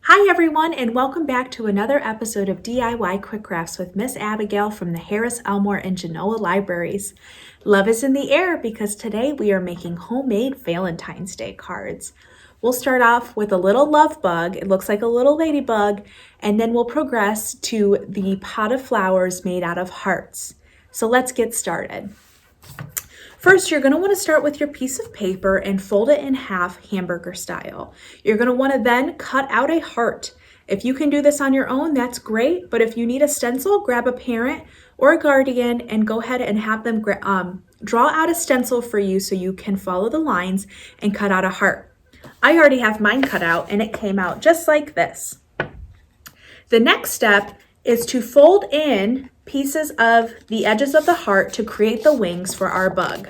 Hi everyone, and welcome back to another episode of DIY Quick Crafts with Miss Abigail from the Harris-Elmore and Genoa Libraries. Love is in the air because today we are making homemade Valentine's Day cards. We'll start off with a little love bug. It looks like a little ladybug, and then we'll progress to the pot of flowers made out of hearts. So let's get started. First, you're going to want to start with your piece of paper and fold it in half hamburger style. You're going to want to then cut out a heart. If you can do this on your own, that's great, but if you need a stencil, grab a parent or a guardian and go ahead and have them draw out a stencil for you so you can follow the lines and cut out a heart. I already have mine cut out and it came out just like this. The next step is to fold in pieces of the edges of the heart to create the wings for our bug.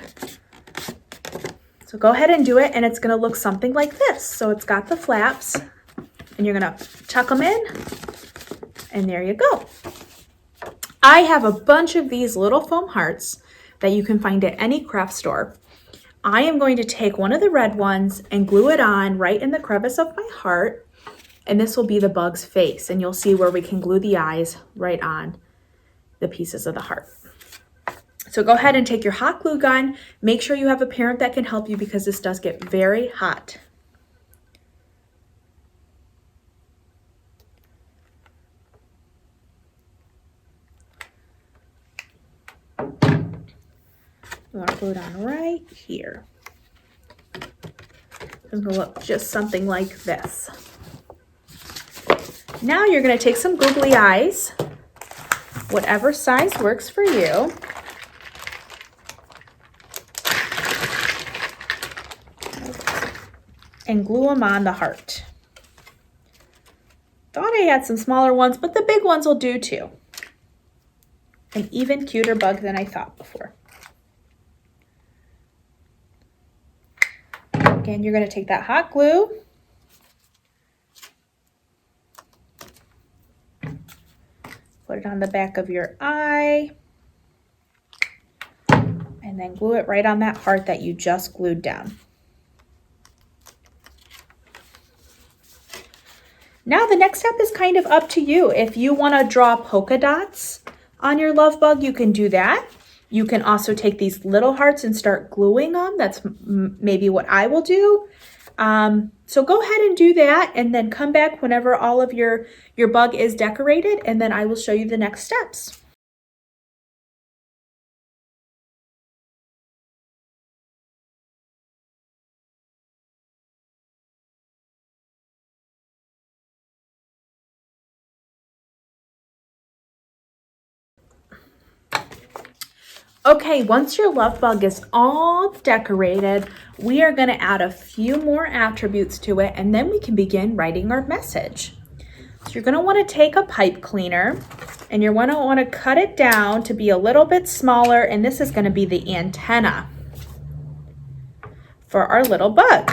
So go ahead and do it, and it's going to look something like this. So it's got the flaps, and you're going to tuck them in, and there you go. I have a bunch of these little foam hearts that you can find at any craft store. I am going to take one of the red ones and glue it on right in the crevice of my heart, and this will be the bug's face, and you'll see where we can glue the eyes right on the pieces of the heart. So go ahead and take your hot glue gun. Make sure you have a parent that can help you because this does get very hot. You want to glue it on right here. It's going to look just something like this. Now you're going to take some googly eyes, whatever size works for you. And glue them on the heart. Thought I had some smaller ones, but the big ones will do too. An even cuter bug than I thought before. Again, you're going to take that hot glue. Put it on the back of your eye. And then glue it right on that heart that you just glued down. Now the next step is kind of up to you. If you want to draw polka dots on your love bug, you can do that. You can also take these little hearts and start gluing them. That's maybe what I will do. So go ahead and do that and then come back whenever all of your bug is decorated, and then I will show you the next steps. Okay, once your love bug is all decorated, we are going to add a few more attributes to it, and then we can begin writing our message. So you're going to want to take a pipe cleaner, and you're going to want to cut it down to be a little bit smaller, and this is going to be the antenna for our little bug.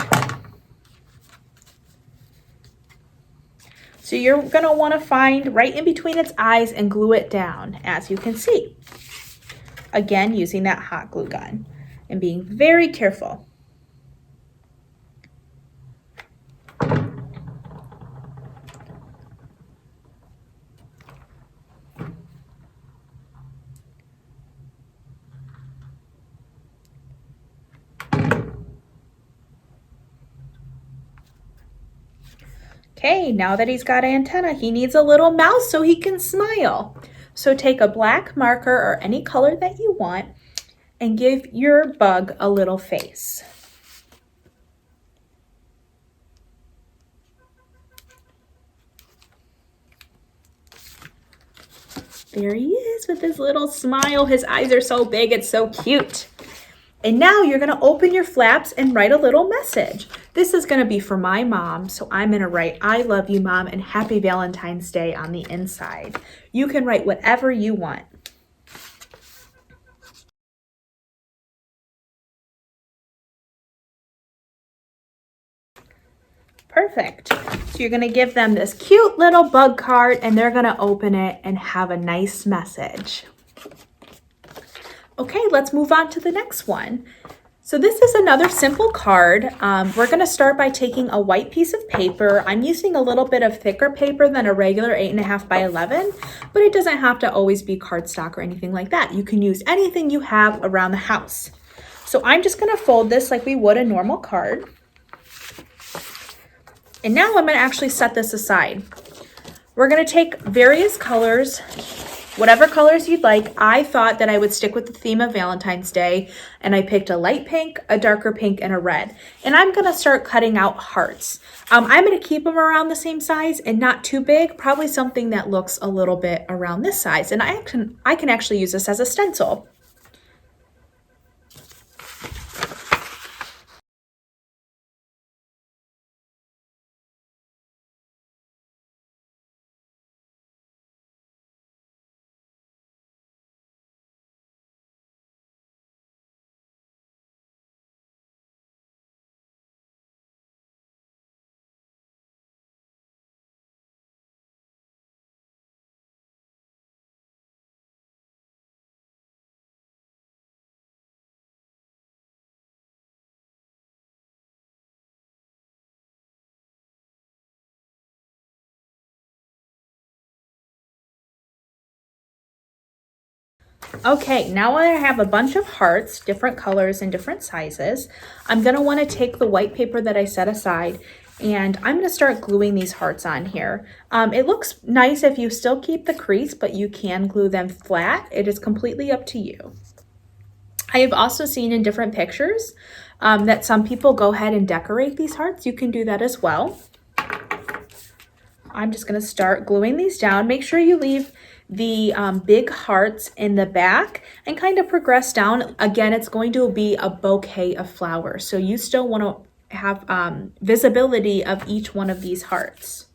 So you're going to want to find right in between its eyes and glue it down, as you can see. Again, using that hot glue gun and being very careful. Okay, now that he's got an antenna, he needs a little mouth so he can smile. So take a black marker or any color that you want and give your bug a little face. There he is with his little smile. His eyes are so big, it's so cute. And now you're going to open your flaps and write a little message. This is going to be for my mom, so I'm going to write, "I love you, Mom, and happy Valentine's Day" on the inside. You can write whatever you want. Perfect. So you're going to give them this cute little bug card, and they're going to open it and have a nice message. Okay, let's move on to the next one. So this is another simple card. We're going to start by taking a white piece of paper. I'm using a little bit of thicker paper than a regular 8.5 by 11, but it doesn't have to always be cardstock or anything like that. You can use anything you have around the house. So I'm just going to fold this like we would a normal card. And now I'm going to actually set this aside. We're going to take various colors, whatever colors you'd like. I thought that I would stick with the theme of Valentine's Day, and I picked a light pink, a darker pink, and a red. And I'm going to start cutting out hearts. I'm going to keep them around the same size and not too big, probably something that looks a little bit around this size. And I can actually use this as a stencil. Okay, now I have a bunch of hearts, different colors and different sizes. I'm going to want to take the white paper that I set aside, and I'm going to start gluing these hearts on here. It looks nice if you still keep the crease, but you can glue them flat. It is completely up to you. I have also seen in different pictures that some people go ahead and decorate these hearts. You can do that as well. I'm just going to start gluing these down. Make sure you leave the big hearts in the back and kind of progress down. Again, it's going to be a bouquet of flowers, so you still want to have visibility of each one of these hearts.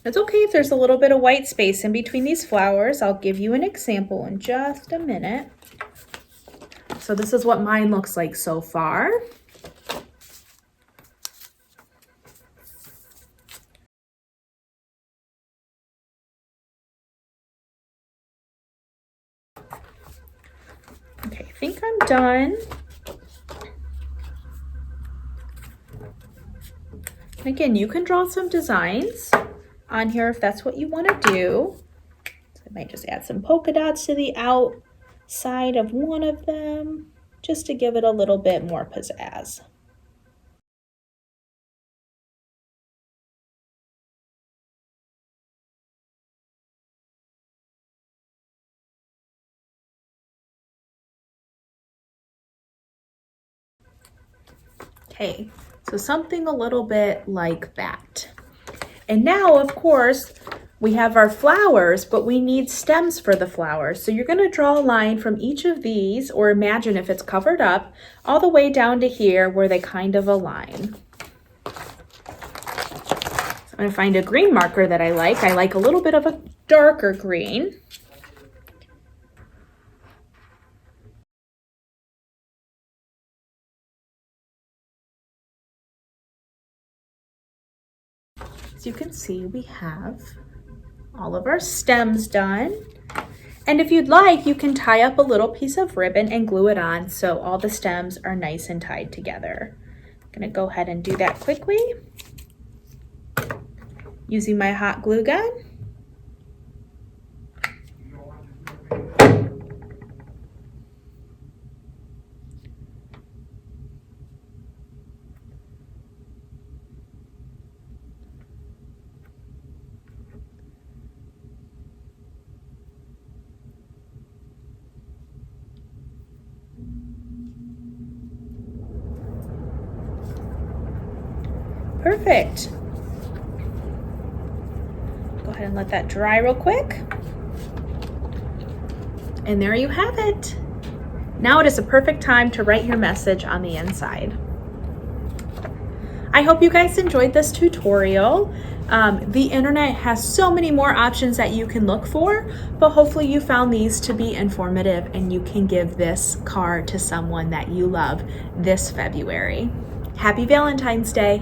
It's okay if there's a little bit of white space in between these flowers. I'll give you an example in just a minute. So this is what mine looks like so far. Okay, I think I'm done. Again, you can draw some designs on here if that's what you want to do. So I might just add some polka dots to the outside of one of them just to give it a little bit more pizzazz. Okay, so something a little bit like that. And now, of course, we have our flowers, but we need stems for the flowers. So you're going to draw a line from each of these, or imagine if it's covered up, all the way down to here where they kind of align. So I'm going to find a green marker that I like. I like a little bit of a darker green. As you can see, we have all of our stems done. And if you'd like, you can tie up a little piece of ribbon and glue it on so all the stems are nice and tied together. I'm gonna go ahead and do that quickly using my hot glue gun. Perfect. Go ahead and let that dry real quick. And there you have it. Now it is a perfect time to write your message on the inside. I hope you guys enjoyed this tutorial. The internet has so many more options that you can look for, but hopefully you found these to be informative and you can give this card to someone that you love this February. Happy Valentine's Day!